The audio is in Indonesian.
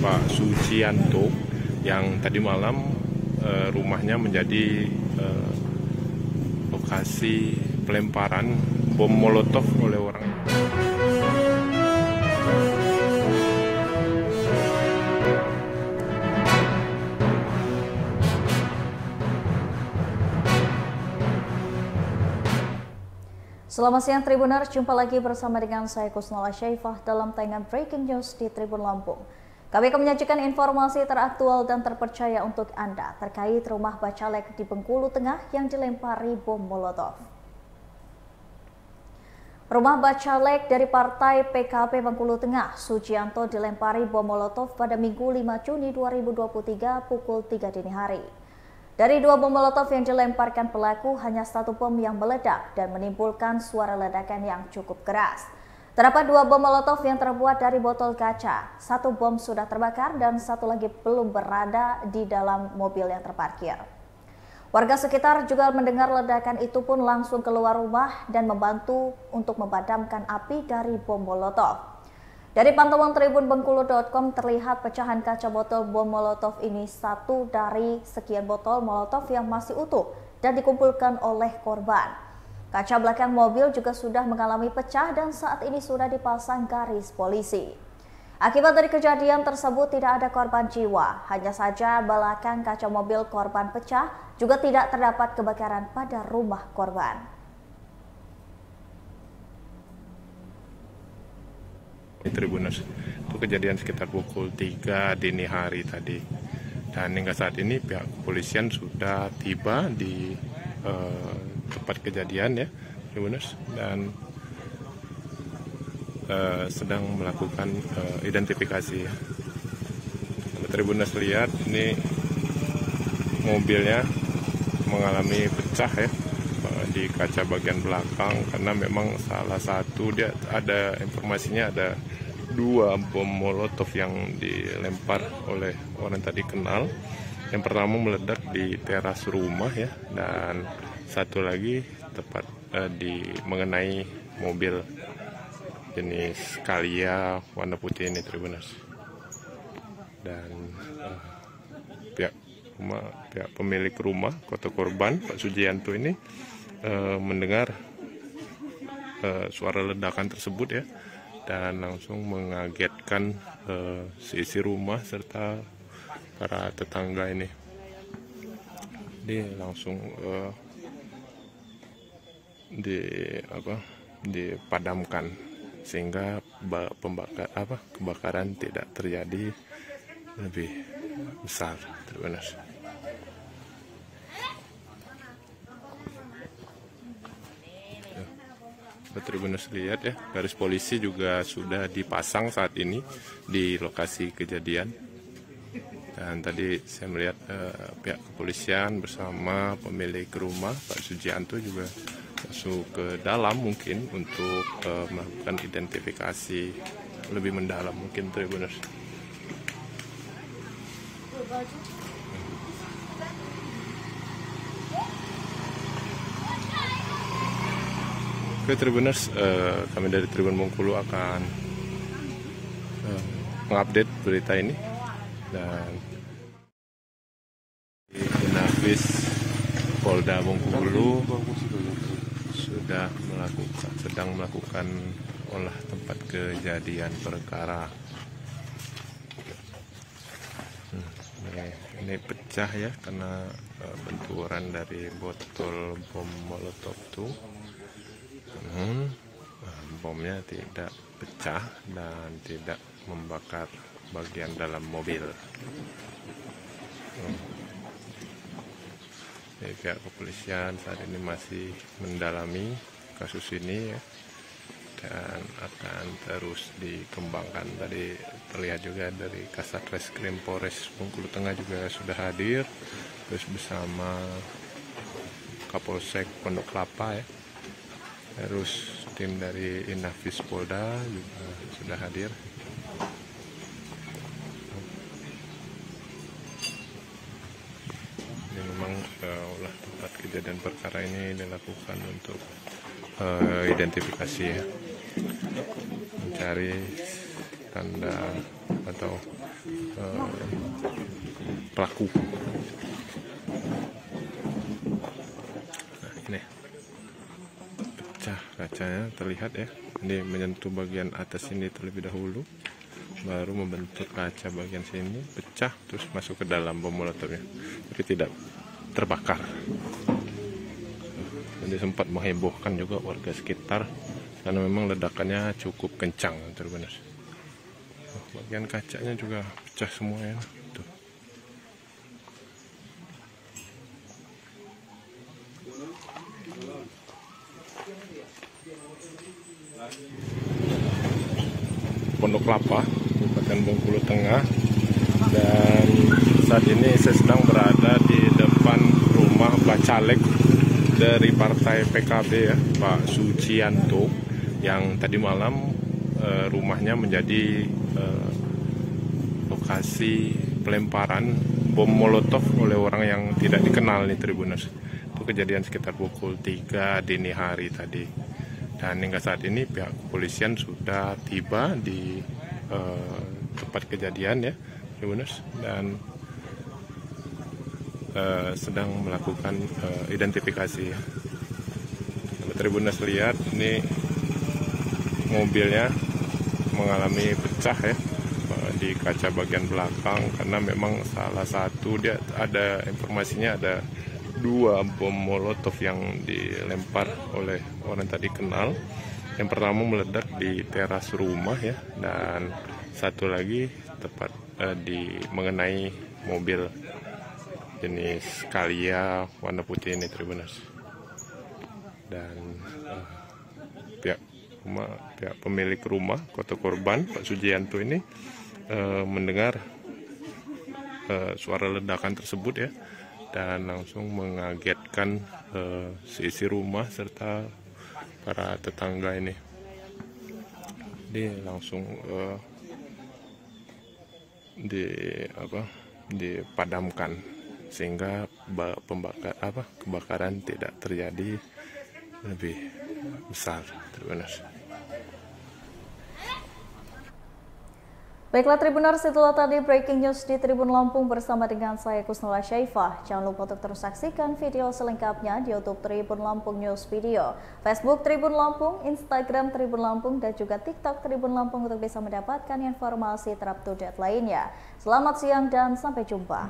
Pak Sujianto yang tadi malam rumahnya menjadi lokasi pelemparan bom molotov oleh orang. Selamat siang Tribuners, jumpa lagi bersama dengan saya Kusnala Syaifah dalam tayangan Breaking News di Tribun Lampung. Kami akan menyajikan informasi teraktual dan terpercaya untuk Anda terkait rumah Bacalek di Bengkulu Tengah yang dilempari bom molotov. Rumah Bacalek dari Partai PKB Bengkulu Tengah, Sujianto, dilempari bom molotov pada Minggu 5 Juni 2023 pukul 3 dini hari. Dari 2 bom molotov yang dilemparkan pelaku, hanya 1 bom yang meledak dan menimbulkan suara ledakan yang cukup keras. Terdapat 2 bom molotov yang terbuat dari botol kaca. 1 bom sudah terbakar dan 1 lagi belum berada di dalam mobil yang terparkir. Warga sekitar juga mendengar ledakan itu pun langsung keluar rumah dan membantu untuk memadamkan api dari bom molotov. Dari pantauan tribunbengkulu.com terlihat pecahan kaca botol bom molotov ini 1 dari sekian botol molotov yang masih utuh dan dikumpulkan oleh korban. Kaca belakang mobil juga sudah mengalami pecah dan saat ini sudah dipasang garis polisi. Akibat dari kejadian tersebut tidak ada korban jiwa, hanya saja belakang kaca mobil korban pecah, juga tidak terdapat kebakaran pada rumah korban. Tribuners, itu kejadian sekitar pukul 3 dini hari tadi, dan hingga saat ini pihak kepolisian sudah tiba di tempat kejadian ya Tribuners, dan sedang melakukan identifikasi. Tribuners lihat ini mobilnya mengalami pecah ya di kaca bagian belakang, karena memang salah satu dia ada informasinya ada 2 bom molotov yang dilempar oleh orang tadi kenal. Yang pertama meledak di teras rumah ya, dan satu lagi tepat mengenai mobil jenis Calya warna putih ini Tribuners. Dan pihak pemilik rumah kota korban Pak Sujianto ini mendengar suara ledakan tersebut ya, dan langsung mengagetkan seisi rumah serta para tetangga ini. Dia langsung dipadamkan sehingga kebakaran tidak terjadi lebih besar Tribuners. Tribuners lihat ya, garis polisi juga sudah dipasang saat ini di lokasi kejadian. Dan tadi saya melihat pihak kepolisian bersama pemilik rumah Pak Sujianto juga masuk ke dalam mungkin untuk melakukan identifikasi lebih mendalam mungkin Tribuners. Oke Tribuners, kami dari Tribun Bengkulu akan mengupdate berita ini, dan Inafis Polda Bengkulu sedang melakukan olah tempat kejadian perkara. Ini pecah ya karena benturan dari botol bom molotov itu. Bomnya tidak pecah dan tidak membakar bagian dalam mobil. Pihak kepolisian saat ini masih mendalami kasus ini ya, dan akan terus dikembangkan. Tadi terlihat juga dari Kasat Reskrim Polres Bengkulu Tengah juga sudah hadir, terus bersama Kapolsek Pondok Kelapa ya. Terus tim dari Inafis Polda juga sudah hadir. Ini memang olah tempat kejadian perkara ini dilakukan untuk identifikasi ya, mencari tanda atau pelaku. Nah, ini pecah kacanya terlihat ya. Ini menyentuh bagian atas ini terlebih dahulu, baru membentuk kaca bagian sini, pecah terus masuk ke dalam bom molotovnya, tapi tidak terbakar. Jadi sempat menghebohkan juga warga sekitar karena memang ledakannya cukup kencang, benar. Bagian kacanya juga pecah semua ya. Tuh. Pondok Kelapa, Kabupaten Bengkulu Tengah, dan saat ini saya sedang berada di depan rumah Bacalek dari Partai PKB ya, Pak Sucianto, yang tadi malam rumahnya menjadi lokasi pelemparan bom molotov oleh orang yang tidak dikenal nih Tribuners. Itu kejadian sekitar pukul 3 dini hari tadi. Dan hingga saat ini pihak kepolisian sudah tiba di tempat kejadian ya, Tribuners, dan sedang melakukan identifikasi ya. Tribuners lihat ini mobilnya mengalami pecah ya di kaca bagian belakang, karena memang salah satu dia ada informasinya ada 2 bom molotov yang dilempar oleh orang tadi kenal. Yang pertama meledak di teras rumah ya, dan satu lagi tepat mengenai mobil jenis Calya warna putih ini Tribuners. Dan pihak pemilik rumah kota korban Pak Sujianto ini mendengar suara ledakan tersebut ya, dan langsung mengagetkan seisi rumah serta para tetangga ini. Dia langsung dipadamkan sehingga kebakaran tidak terjadi lebih besar. Baiklah Tribuners, itulah tadi breaking news di Tribun Lampung bersama dengan saya Kusnula Syaifah. Jangan lupa untuk terus saksikan video selengkapnya di YouTube Tribun Lampung News Video, Facebook Tribun Lampung, Instagram Tribun Lampung, dan juga TikTok Tribun Lampung untuk bisa mendapatkan informasi terupdate lainnya. Selamat siang dan sampai jumpa.